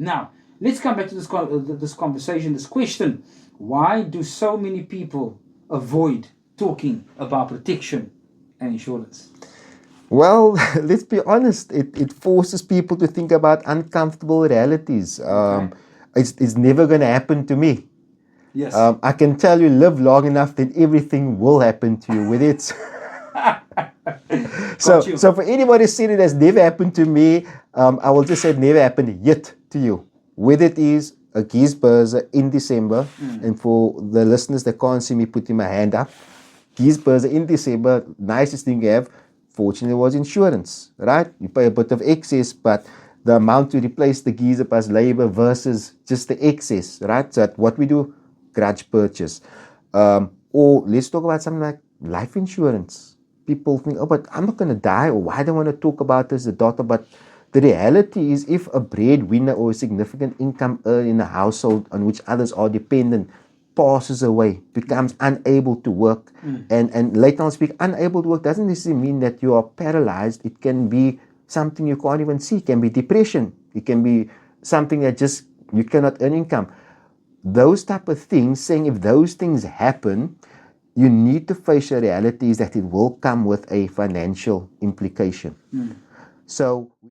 Now, let's come back to this conversation, this question. Why do so many people avoid talking about protection and insurance? Well, let's be honest, it forces people to think about uncomfortable realities. Okay. It's never going to happen to me. Yes. I can tell you, live long enough, then everything will happen to you. With it, Got you. so for anybody saying it has never happened to me, I will just say it never happened yet to you. Whether it is a Giesbörse in December, and for the listeners that can't see me putting my hand up, Giesbörse in December, nicest thing you have, fortunately, was insurance, right? You pay a bit of excess, but the amount to replace the geyser plus labor versus just the excess, right? So what we do, grudge purchase. Or let's talk about something like life insurance. People think, oh, but I'm not going to die, or why do I want to talk about this, the daughter? But the reality is, if a breadwinner or a significant income earner in a household on which others are dependent passes away, becomes unable to work, and later on speak, unable to work doesn't necessarily mean that you are paralyzed. It can be something you can't even see. It can be depression. It can be something that just you cannot earn income. Those type of things, saying if those things happen, you need to face the realities that it will come with a financial implication. So